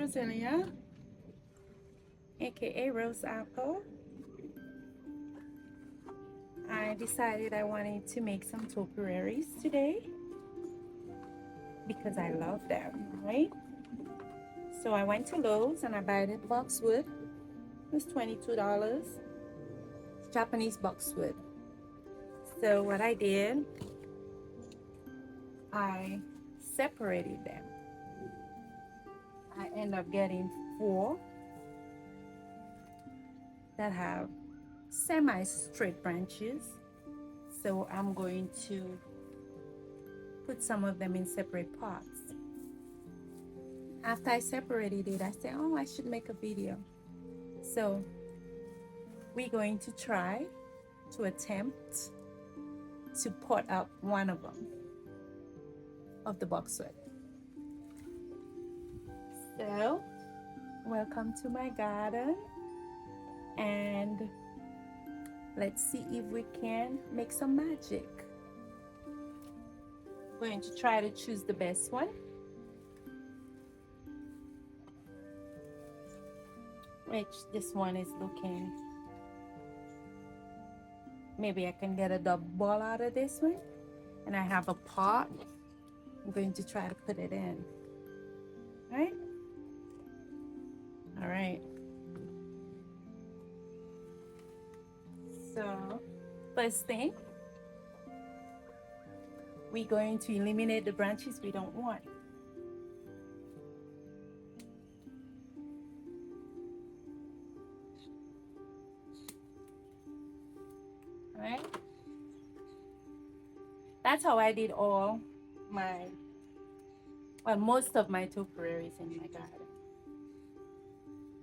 Azalea, aka Rose Apple. I decided I wanted to make some topiaries today because I love them, right? So I went to Lowe's and I bought it boxwood. It was $22. Japanese boxwood. So what I did, I separated them. I end up getting 4 that have semi-straight branches. So I'm going to put some of them in separate pots. After I separated it, I said, oh, I should make a video. So we're going to try to attempt to pot up one of them, of the boxwood. So welcome to my garden, and let's see if we can make some magic. We're going to try to choose the best one, which this one is looking, maybe I can get a double ball out of this one. And I have a pot. I'm going to try to put it in. Right? All right. So first thing, we're going to eliminate the branches we don't want. All right? That's how I did all my, well, most of my topiaries in my garden.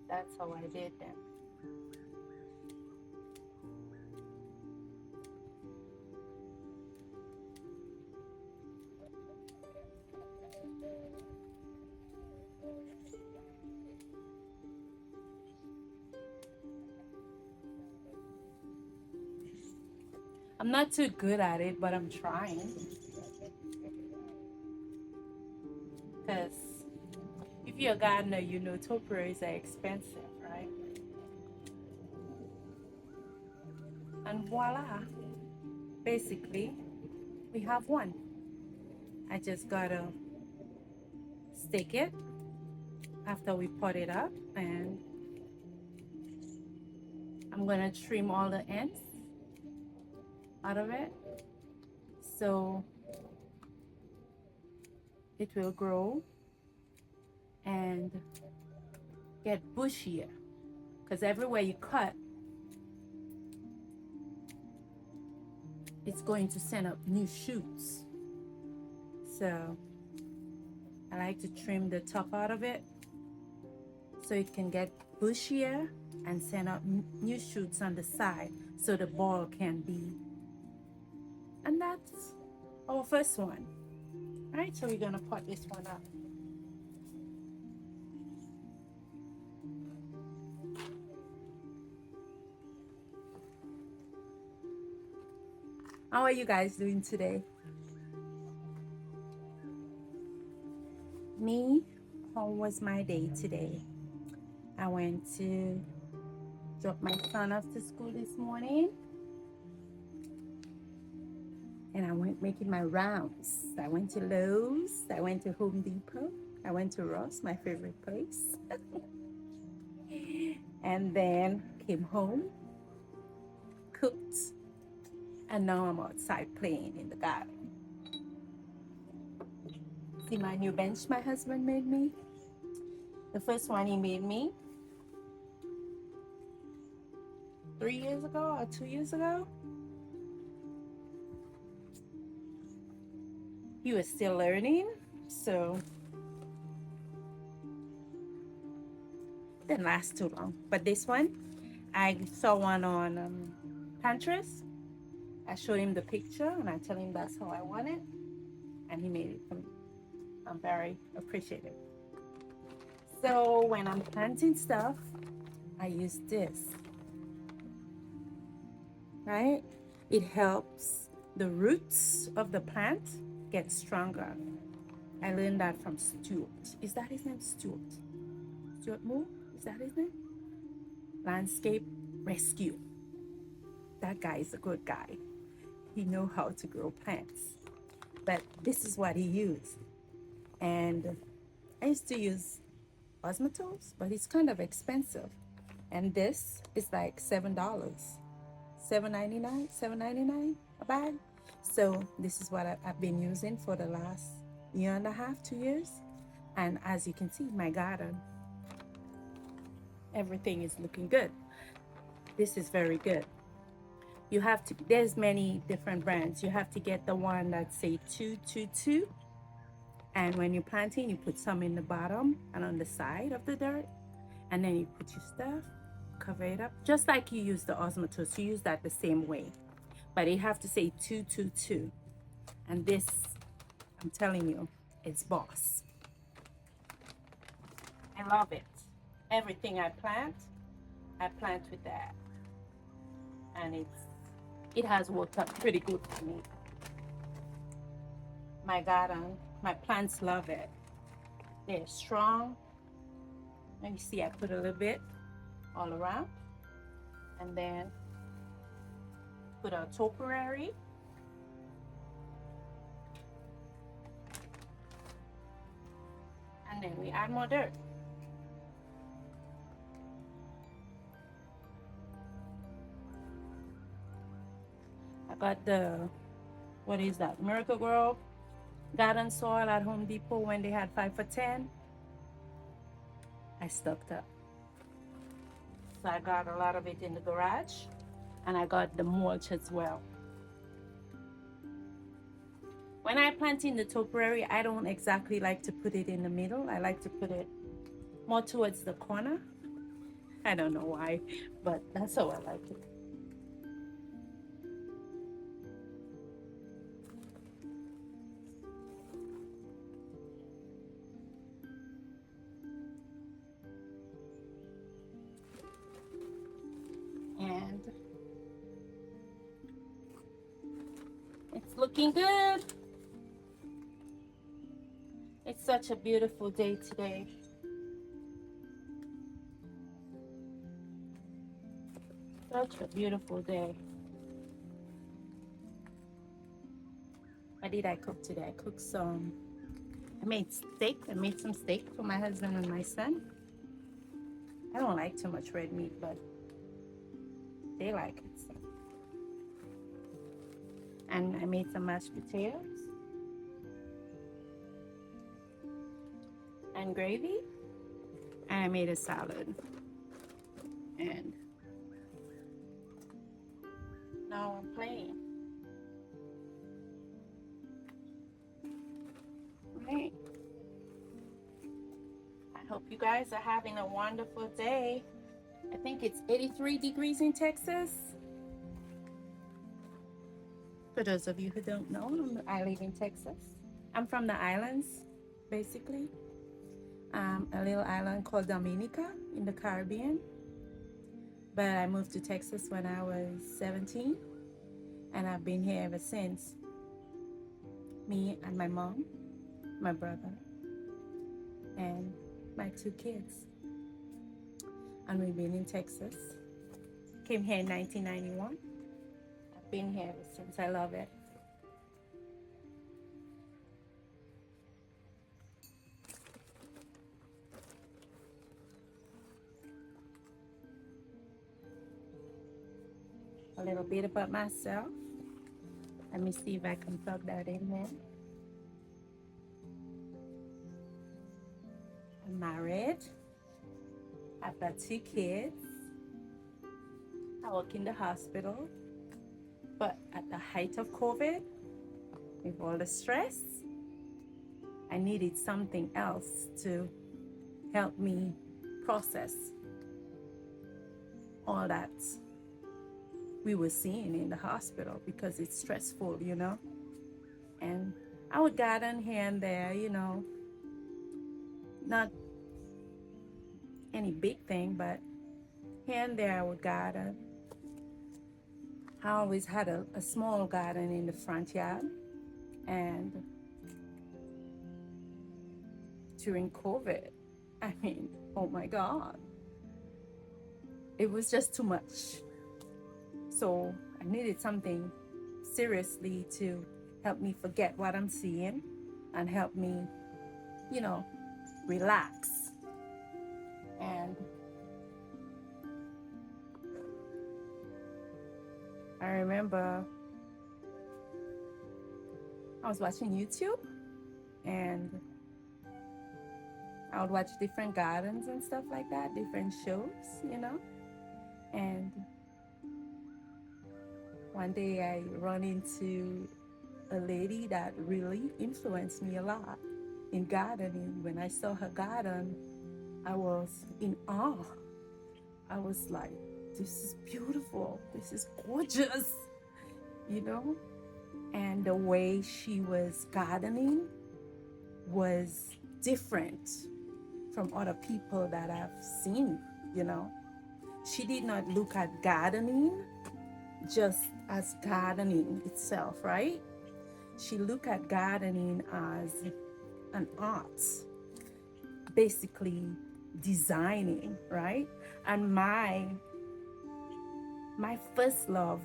That's how I did them. I'm not too good at it, but I'm trying. Because if you're a gardener, you know topiaries are expensive, right? And voila, basically, we have one. I just gotta stick it after we pot it up, and I'm gonna trim all the ends out of it so it will grow and get bushier, because everywhere you cut, it's going to send up new shoots. So I like to trim the top out of it so it can get bushier and send up new shoots on the side so the ball can be. And that's our first one. All right, so we're gonna pot this one up. How are you guys doing today? Me, how was my day today? I went to drop my son off to school this morning, and I went making my rounds. I went to Lowe's, I went to Home Depot, I went to Ross, my favorite place, and then came home, cooked, and now I'm outside playing in the garden. See my new bench my husband made me? The first one he made me 3 years ago or 2 years ago. He was still learning, so didn't last too long. But this one, I saw one on Pinterest. I showed him the picture and I tell him that's how I want it, and he made it for me. I'm very appreciative. So when I'm planting stuff, I use this, right? It helps the roots of the plant get stronger. I learned that from Stuart. Is that his name, Stuart? Stuart Moore, is that his name? Landscape Rescue. That guy is a good guy. He know how to grow plants. But this is what he used. And I used to use osmotos, but it's kind of expensive. And this is like $7, $7.99, $7.99 a bag. So this is what I've been using for the last year and a half, 2 years. And as you can see, my garden, everything is looking good. This is very good. You have to, there's many different brands. You have to get the one that say 222. And when you're planting, you put some in the bottom and on the side of the dirt. And then you put your stuff, cover it up, just like you use the osmotos. You use that the same way. But you have to say 222. And this, I'm telling you, it's boss. I love it. Everything I plant with that. And it has worked out pretty good for me. My garden, my plants love it. They're strong. And you see I put a little bit all around. And then put a topiary. And then we add more dirt. I got the, what is that, Miracle Grow garden soil at Home Depot when they had 5 for 10. I stocked up. So I got a lot of it in the garage, and I got the mulch as well. When I plant in the topiary, I don't exactly like to put it in the middle. I like to put it more towards the corner. I don't know why, but that's how I like it. And it's looking good. It's such a beautiful day today. Such a beautiful day. What did I cook today? I cooked some, I made steak. I made some steak for my husband and my son. I don't like too much red meat, but they like it. So. And I made some mashed potatoes and gravy. And I made a salad. And now I'm playing. Right. I hope you guys are having a wonderful day. I think it's 83 degrees in Texas. For those of you who don't know, I live in Texas. I'm from the islands, basically. A little island called Dominica in the Caribbean. But I moved to Texas when I was 17, and I've been here ever since. Me and my mom, my brother, and my 2 kids. And we've been in Texas. Came here in 1991. I've been here ever since. I love it. A little bit about myself. Let me see if I can plug that in there. I'm married. I've got 2 kids. I work in the hospital. But at the height of COVID, with all the stress, I needed something else to help me process all that we were seeing in the hospital, because it's stressful, you know. And I would garden here and there, you know, not any big thing, but here and there I would garden. I always had a small garden in the front yard, and during COVID, I mean, oh my God. It was just too much. So I needed something seriously to help me forget what I'm seeing and help me, you know, relax. And I remember I was watching YouTube and I would watch different gardens and stuff like that, different shows. And one day I run into a lady that really influenced me a lot in gardening. When I saw her garden, I was in awe. I was like, this is beautiful. This is gorgeous, you know? And the way she was gardening was different from other people that I've seen. She did not look at gardening just as gardening itself, right? She looked at gardening as an art, basically designing, right? And my first love,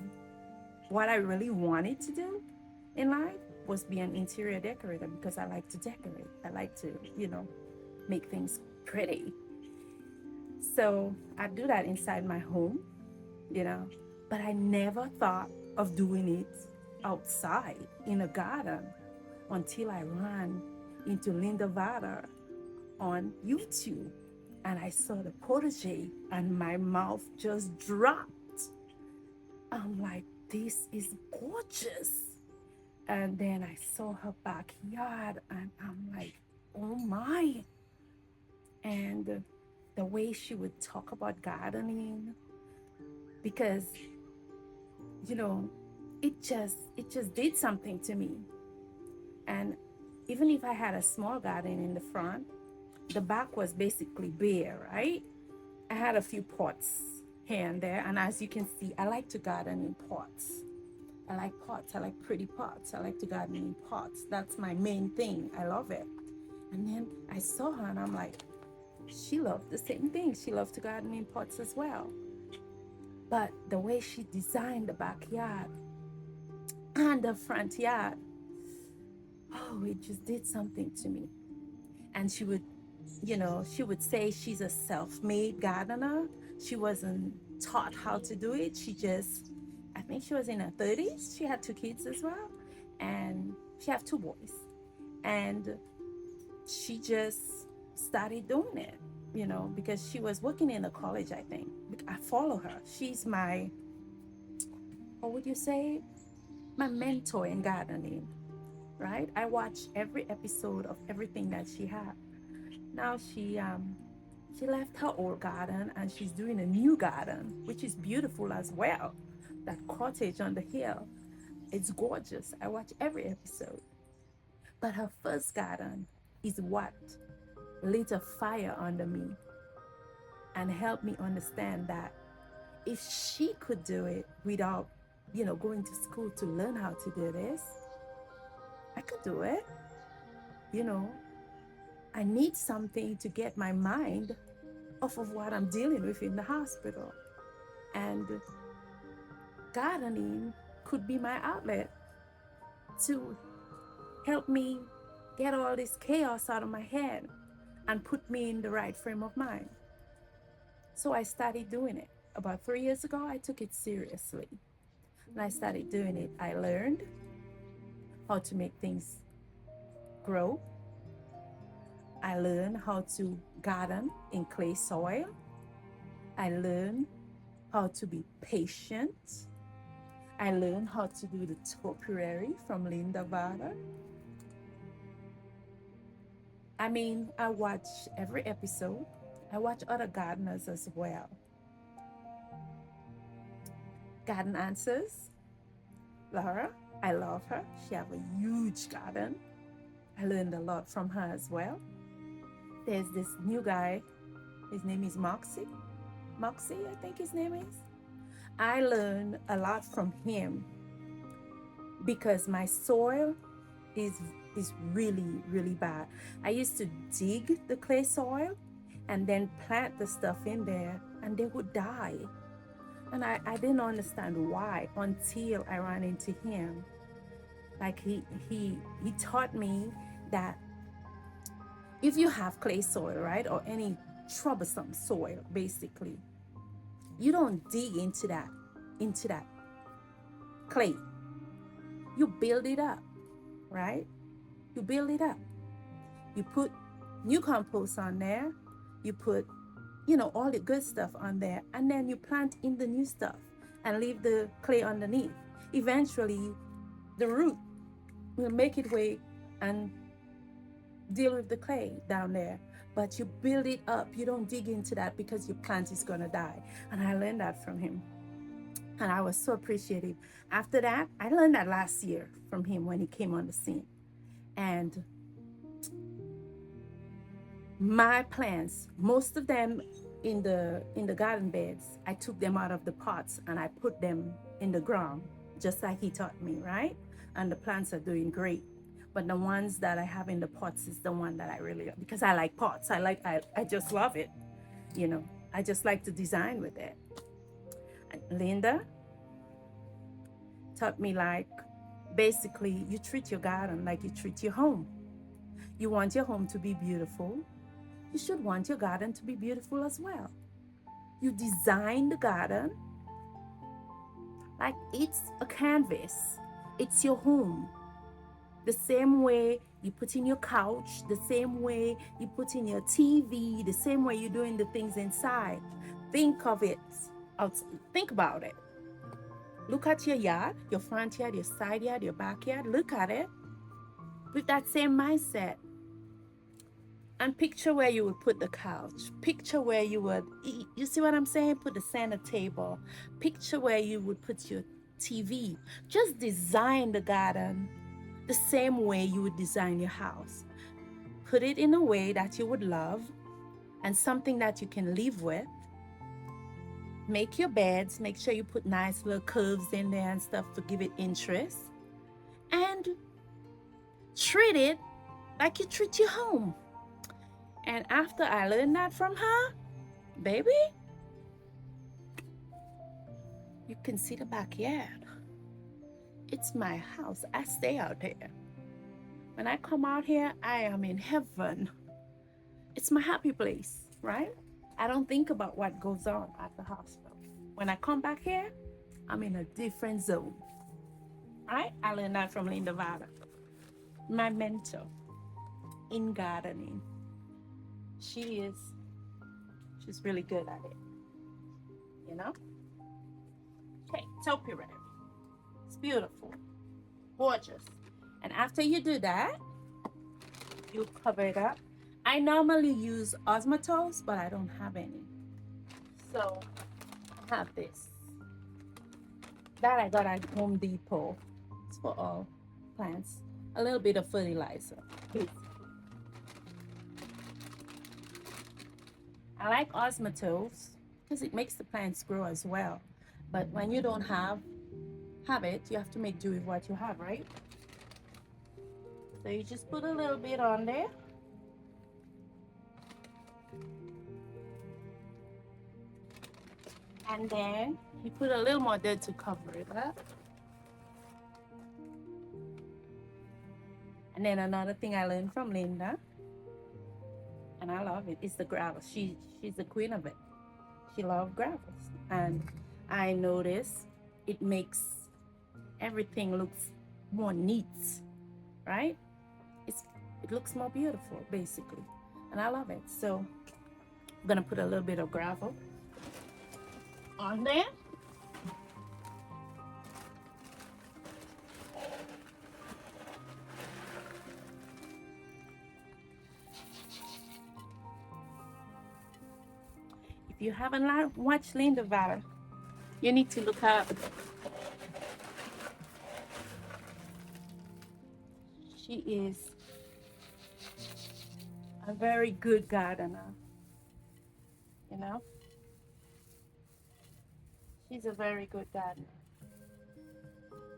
what I really wanted to do in life was be an interior decorator because I like to decorate. I like to, make things pretty. So I do that inside my home, but I never thought of doing it outside in a garden until I ran into Linda Vada on YouTube and I saw the protege and my mouth just dropped. I'm like, this is gorgeous. And then I saw her backyard and I'm like, oh my. And the way she would talk about gardening, because, it just did something to me. And even if I had a small garden in the front, the back was basically bare, right? I had a few pots here and there. And as you can see, I like to garden in pots. I like pots. I like pretty pots. I like to garden in pots. That's my main thing. I love it. And then I saw her and I'm like, she loved the same thing. She loved to garden in pots as well. But the way she designed the backyard and the front yard, oh, it just did something to me. And she would say she's a self-made gardener. She wasn't taught how to do it. I think she was in her 30s. She had 2 kids as well. And she had 2 boys. And she just started doing it, because she was working in a college, I think. I follow her. She's my, what would you say? My mentor in gardening, right? I watch every episode of everything that she had. Now she left her old garden and she's doing a new garden, which is beautiful as well. That cottage on the hill, it's gorgeous. I watch every episode. But her first garden is what lit a fire under me and helped me understand that if she could do it without, going to school to learn how to do this, I could do it. I need something to get my mind off of what I'm dealing with in the hospital. And gardening could be my outlet to help me get all this chaos out of my head and put me in the right frame of mind. So I started doing it. About 3 years ago, I took it seriously. And I started doing it. I learned how to make things grow. I learned how to garden in clay soil. I learned how to be patient. I learned how to do the topiary from Linda Vada. I watch every episode. I watch other gardeners as well. Garden Answers, Laura, I love her. She have a huge garden. I learned a lot from her as well. There's this new guy. His name is Moxie, I think his name is. I learned a lot from him because my soil is really, really bad. I used to dig the clay soil and then plant the stuff in there, and they would die. And I didn't understand why until I ran into him. Like he taught me that if you have clay soil, right, or any troublesome soil, basically, you don't dig into that clay. You build it up, right? You build it up. You put new compost on there. You put, all the good stuff on there, and then you plant in the new stuff and leave the clay underneath. Eventually, the root will make its way and deal with the clay down there. But you build it up. You don't dig into that because your plant is gonna die. And I learned that from him. And I was so appreciative. After that, I learned that last year from him when he came on the scene. And my plants, most of them in the garden beds, I took them out of the pots and I put them in the ground, just like he taught me, right? And the plants are doing great. But the ones that I have in the pots is the one that I really, because I like pots. I just love it. I just like to design with it. And Linda taught me, like, basically you treat your garden like you treat your home. You want your home to be beautiful. You should want your garden to be beautiful as well. You design the garden like it's a canvas. It's your home. The same way you put in your couch, the same way you put in your TV, the same way you're doing the things inside. Think of it. Think about it. Look at your yard, your front yard, your side yard, your backyard. Look at it with that same mindset. And picture where you would put the couch. Picture where you would, you see what I'm saying? Put the center table. Picture where you would put your TV. Just design the garden the same way you would design your house. Put it in a way that you would love and something that you can live with. Make your beds. Make sure you put nice little curves in there and stuff to give it interest. And treat it like you treat your home. And after I learned that from her, baby, you can see the backyard. It's my house. I stay out there. When I come out here, I am in heaven. It's my happy place, right? I don't think about what goes on at the hospital. When I come back here, I'm in a different zone, right? I learned that from Linda Vada, my mentor in gardening. She's really good at it, Okay, topiary. It's beautiful, gorgeous. And after you do that, you cover it up. I normally use osmotos, but I don't have any. So I have this. That I got at Home Depot. It's for all plants. A little bit of fertilizer. I like osmotos because it makes the plants grow as well. But when you don't have it, you have to make do with what you have, right? So you just put a little bit on there. And then you put a little more dirt to cover it up. And then another thing I learned from Linda, and I love it, is the gravel. She's the queen of it. She loves gravels. And I notice it makes everything looks more neat, right? It looks more beautiful, basically. And I love it. So I'm gonna put a little bit of gravel on there. If you haven't watched Linda Vada, you need to look up. She is a very good gardener, She's a very good gardener.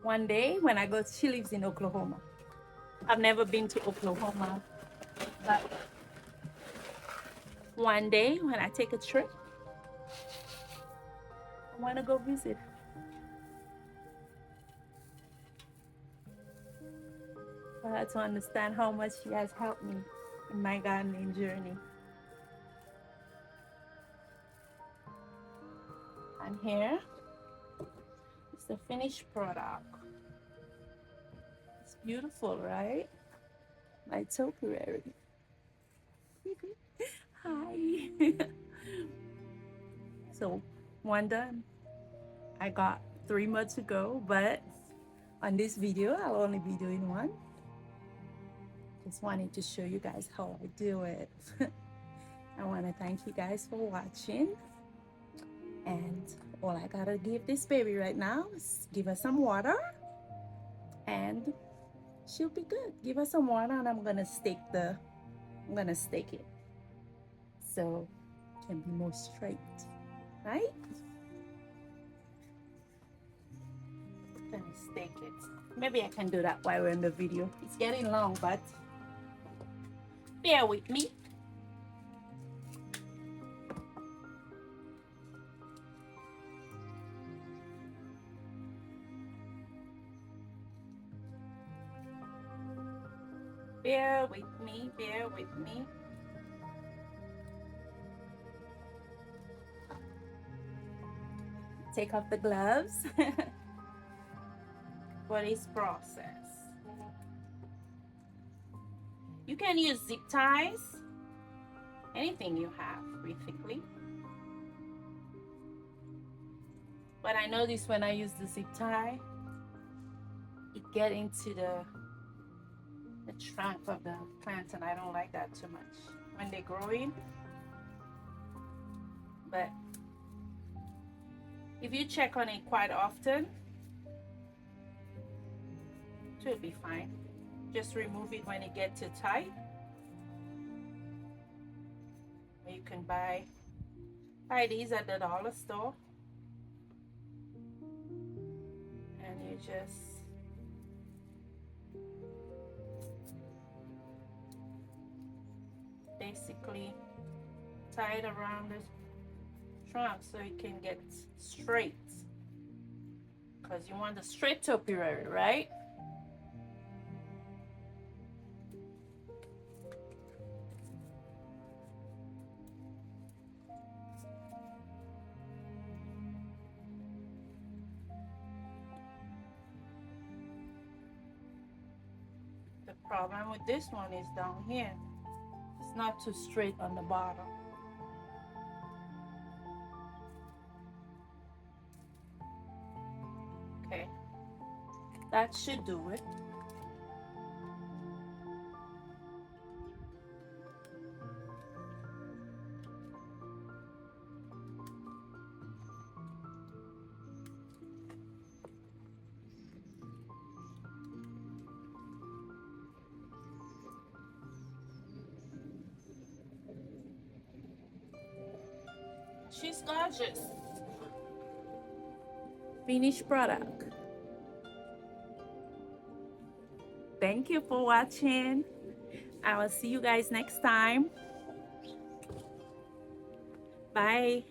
One day when I go, she lives in Oklahoma. I've never been to Oklahoma, but One day when I take a trip, I want to go visit for her to understand how much she has helped me in my gardening journey. And here is the finished product. It's beautiful, right? My topiary. Hi. So one done. I got 3 more to go, but on this video, I'll only be doing one. Just wanted to show you guys how I do it. I want to thank you guys for watching. And all I gotta give this baby right now is give her some water and she'll be good. Give her some water and I'm gonna stake it so it can be more straight, right? Gonna stake it. Maybe I can do that while we're in the video. It's getting long, but bear with me. Bear with me, bear with me. Take off the gloves for this process. You can use zip ties, anything you have, basically. But I notice when I use the zip tie, it gets into the trunk of the plant, and I don't like that too much when they're growing. But if you check on it quite often, it will be fine. Just remove it when it gets too tight. You can buy these at the dollar store, and you just basically tie it around the trunk so it can get straight, because you want the straight topiary, right? The problem with this one is down here. It's not too straight on the bottom. Okay, that should do it. She's gorgeous. Finished product. Thank you for watching. I will see you guys next time. Bye.